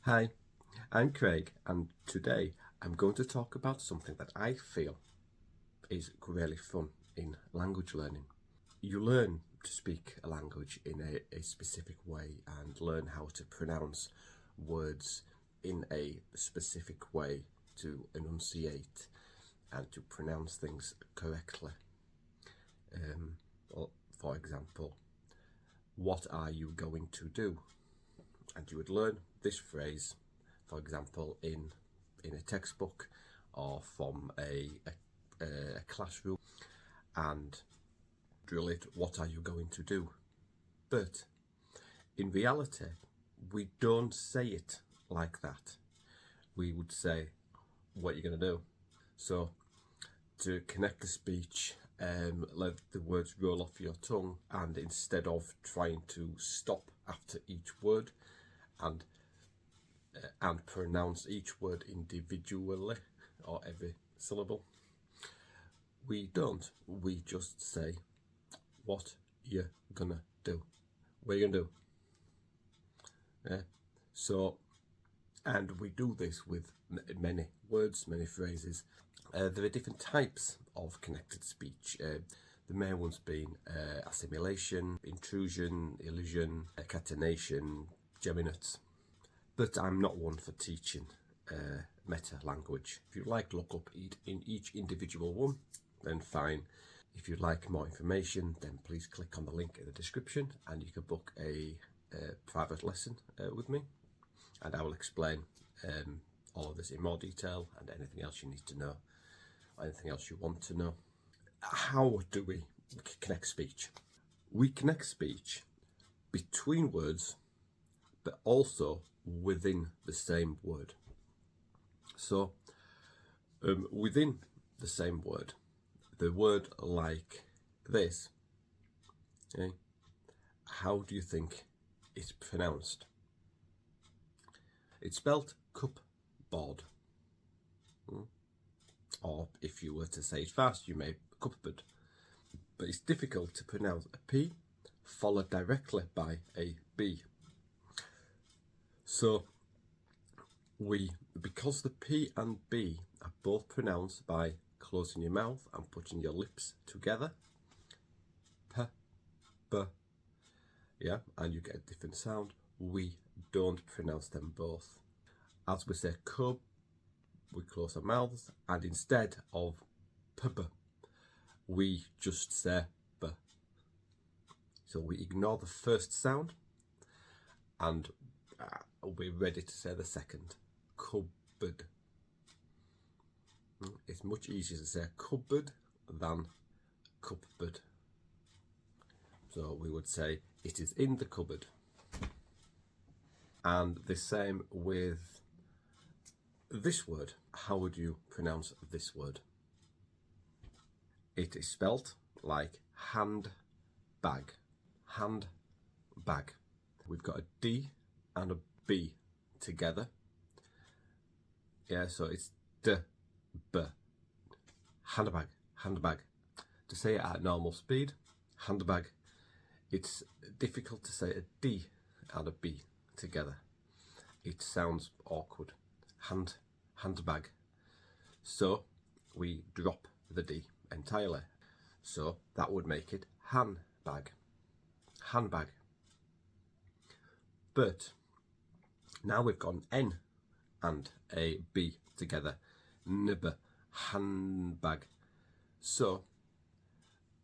Hi, I'm Craig, and today I'm going to talk about something that I feel is really fun in language learning. You learn to speak a language in a specific way and learn how to pronounce words in a specific way to enunciate and to pronounce things correctly. For example, what are you going to do? And you would learn this phrase, for example, in a textbook or from a classroom, and drill it, what are you going to do? But in reality, we don't say it like that. We would say, what are you going to do? So to connect the speech, let the words roll off your tongue, and instead of trying to stop after each word and pronounce each word individually or every syllable, we don't. We just say, what you gonna do? What are you gonna do? Yeah. So, and we do this with many words, many phrases. There are different types of connected speech. The main ones being assimilation, intrusion, illusion, catenation, geminates. But I'm not one for teaching meta language. If you'd like to look up in each individual one, then fine. If you'd like more information, then please click on the link in the description and you can book a private lesson with me, and I will explain all of this in more detail and anything else you need to know, anything else you want to know. How do we connect speech? We connect speech between words, but also within the same word. So within the same word, the word like this, okay, how do you think it's pronounced? It's spelled cupboard. Or if you were to say it fast, you may cupboard. But it's difficult to pronounce a P followed directly by a B. So because the P and B are both pronounced by closing your mouth and putting your lips together, P, B, yeah, and you get a different sound, we don't pronounce them both. As we say cub, we close our mouths, and instead of pb, we just say b. So we ignore the first sound and we're ready to say the second, cupboard. It's much easier to say cupboard than cupboard. So we would say it is in the cupboard. And the same with this word. How would you pronounce this word? It is spelt like handbag. Handbag. We've got a D and a B together. Yeah, so it's D, B. Handbag, handbag. To say it at normal speed, handbag, it's difficult to say a D and a B together. It sounds awkward. Handbag. So we drop the D entirely. So that would make it handbag. Handbag. But now we've got an N and a B together. Nib, handbag. So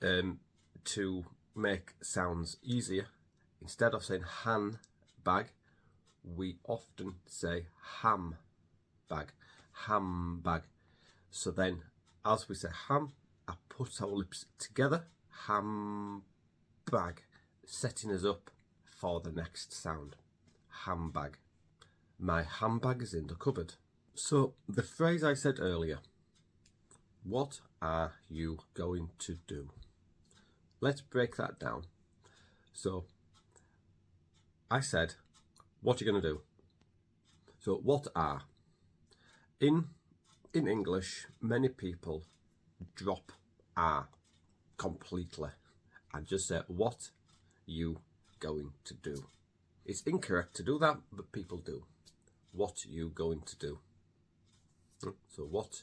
to make sounds easier, instead of saying handbag, we often say ham-bag. Ham-bag. So then, as we say ham, I put our lips together, ham-bag, setting us up for the next sound, handbag. My handbag is in the cupboard. So the phrase I said earlier, what are you going to do? Let's break that down. So I said, what are you going to do? So what are? In English, many people drop are completely and just say, what you going to do? It's incorrect to do that, but people do. what you going to do. So what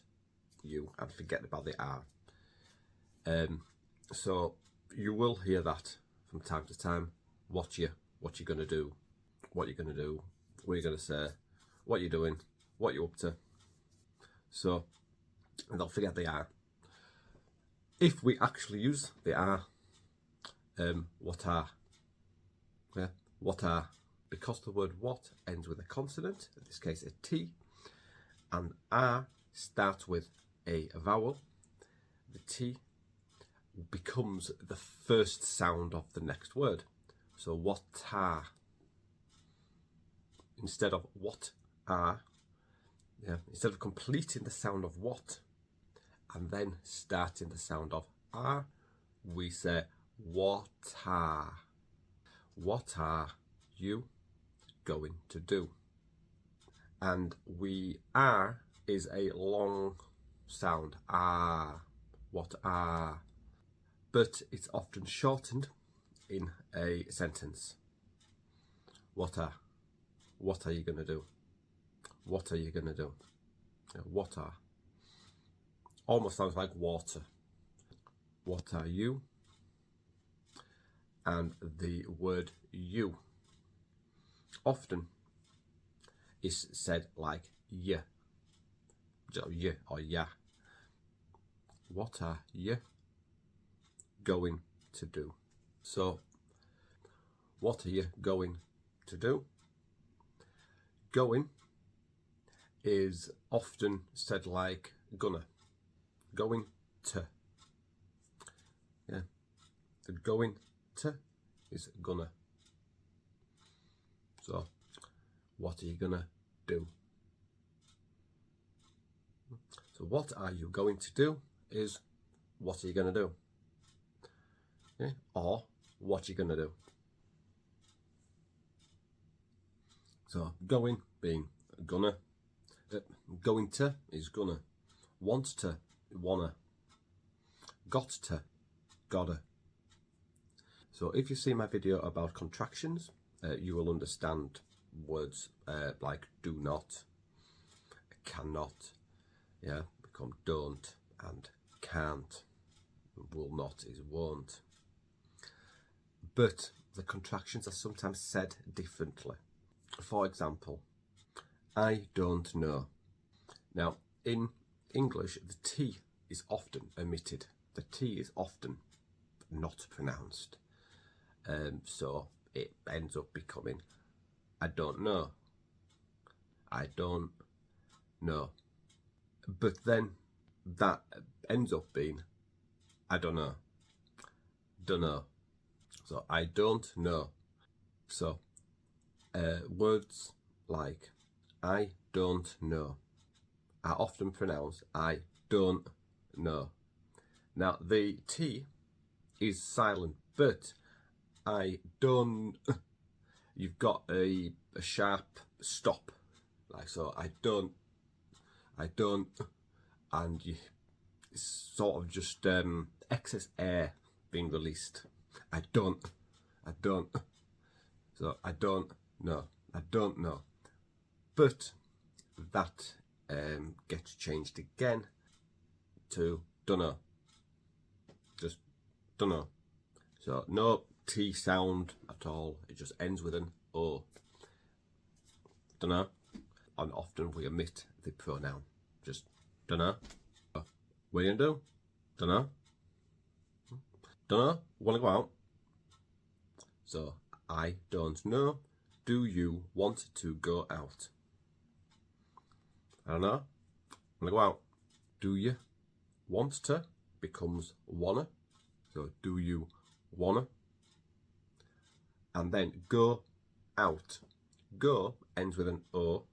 you, and forget about the R. So you will hear that from time to time. What you gonna do, what you gonna do, what you gonna say, what you doing, what you up to. So don't forget the R. If we actually use the R, what are, yeah, what are, because the word what ends with a consonant, in this case a T, and R starts with a vowel, the T becomes the first sound of the next word. So what are, instead of what are, yeah, instead of completing the sound of what and then starting the sound of are, we say what are you going to do? And we are is a long sound, ah, what are, but it's often shortened in a sentence. What are you gonna do? What are you gonna do? What are almost sounds like water. What are you? And the word you often is said like yeah, yeah or yeah. What are you going to do? So what are you going to do? Going is often said like gonna, going to. Yeah, the going to is gonna. So what are you gonna do? So what are you going to do is what are you gonna do? Yeah, or what are you gonna do? So going being gonna, going to is gonna, want to, wanna, got to, gotta. So if you see my video about contractions, you will understand words like do not, cannot, yeah, become don't, and can't. Will not is won't. But the contractions are sometimes said differently. For example, I don't know. Now, in English, the T is often omitted. The T is often not pronounced. So it ends up becoming I don't know. I don't know. But then that ends up being I don't know. Don't know. So I don't know. So words like I don't know are often pronounced I don't know. Now the T is silent, but I don't, you've got a sharp stop, like so. I don't, and you, it's sort of just excess air being released. I don't. So I don't know. I don't know. But that gets changed again to dunno. Just dunno. So no T sound at all. It just ends with an O. Dunno. And often we omit the pronoun. Just dunno. What are you gonna do? Dunno. Dunno. Wanna go out? So I don't know. Do you want to go out? I don't know. Wanna go out? Do you want to becomes wanna. So do you wanna? And then go out. Go ends with an O,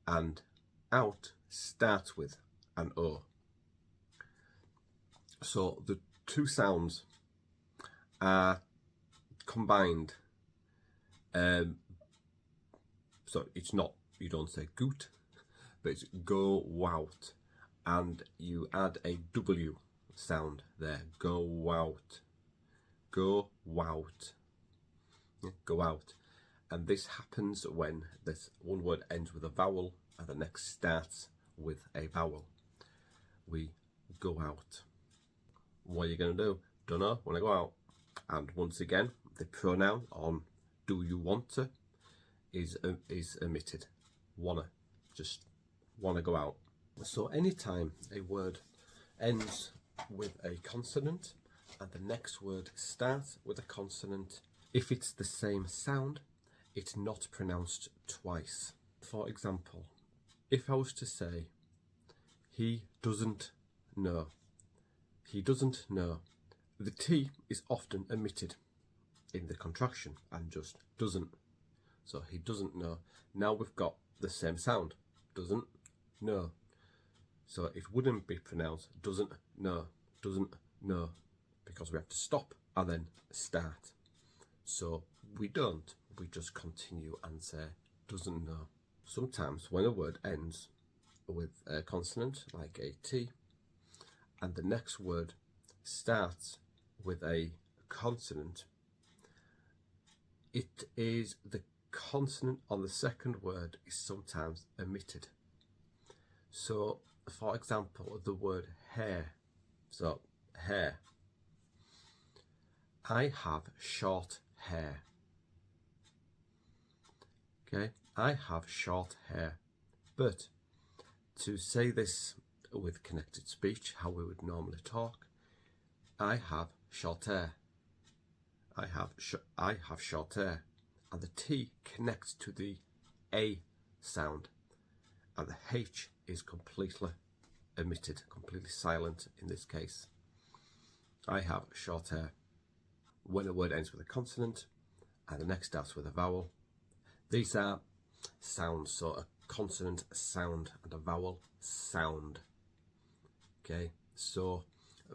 and out starts with an O. So the two sounds are combined. So it's not, you don't say goot, but it's go out, and you add a W sound there. Go out. Go out. Yeah, go out. And this happens when this one word ends with a vowel and the next starts with a vowel. We go out. What are you going to do? Don't know, when I go out. And once again, the pronoun on do you want to is omitted. Wanna, just wanna go out. So anytime a word ends with a consonant and the next word starts with a consonant, if it's the same sound, it's not pronounced twice. For example, if I was to say, he doesn't know, he doesn't know, the T is often omitted in the contraction and just doesn't. So he doesn't know. Now we've got the same sound, doesn't know. So it wouldn't be pronounced doesn't know, because we have to stop and then start. So we don't, we just continue and say doesn't know. Sometimes when a word ends with a consonant like a T and the next word starts with a consonant, it is the consonant on the second word is sometimes omitted. So for example, the word hair. So hair. I have short hair. Okay, I have short hair. But to say this with connected speech, how we would normally talk, I have short hair. I have short hair. And the T connects to the A sound. And the H is completely omitted, completely silent in this case. I have short hair. When a word ends with a consonant and the next starts with a vowel, these are sounds. So a consonant, a sound, and a vowel, sound. Okay, so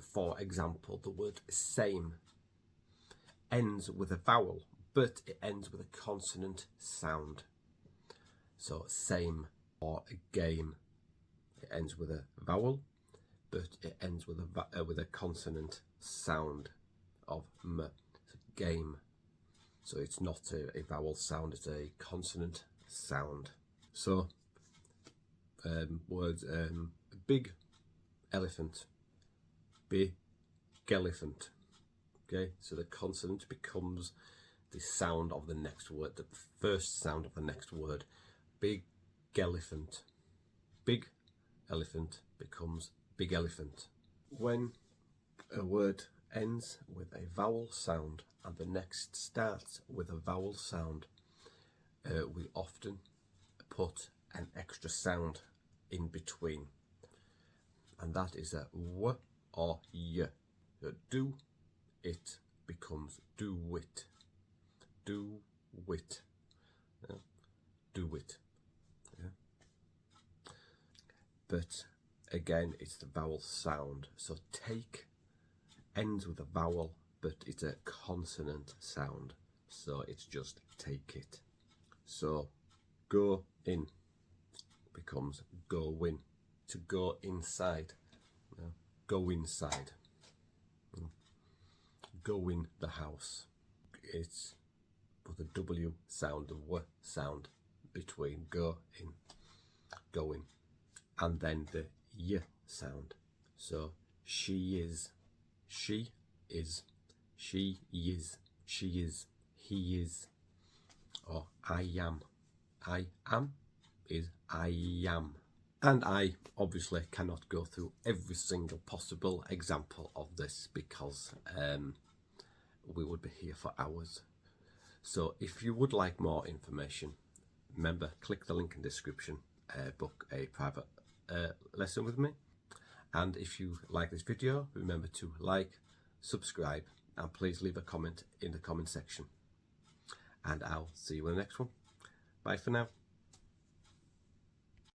for example, the word same ends with a vowel, but it ends with a consonant sound. So same, or a game, it ends with a vowel, but it ends with a consonant sound of m. It's a game. So it's not a vowel sound, it's a consonant sound. So words, big elephant, big elephant. Okay, so the consonant becomes the sound of the next word, the first sound of the next word. Big elephant. Big elephant becomes big elephant. When a word ends with a vowel sound and the next starts with a vowel sound, we often put an extra sound in between, and that is a w or y. Do it becomes do wit. Do wit. Yeah. Do wit. Yeah. But again, it's the vowel sound. So take ends with a vowel, but it's a consonant sound. So it's just take it. So go in becomes go win. To go inside. Yeah. Go inside. Go in the house. It's with the W sound, the W sound between go in, going, and then the Y sound. So she is, she is, she is, she is, he is, or I am. I am is I am. And I obviously cannot go through every single possible example of this because we would be here for hours. So if you would like more information, remember, click the link in the description, book a private lesson with me. And if you like this video, remember to like, subscribe, and please leave a comment in the comment section. And I'll see you in the next one. Bye for now.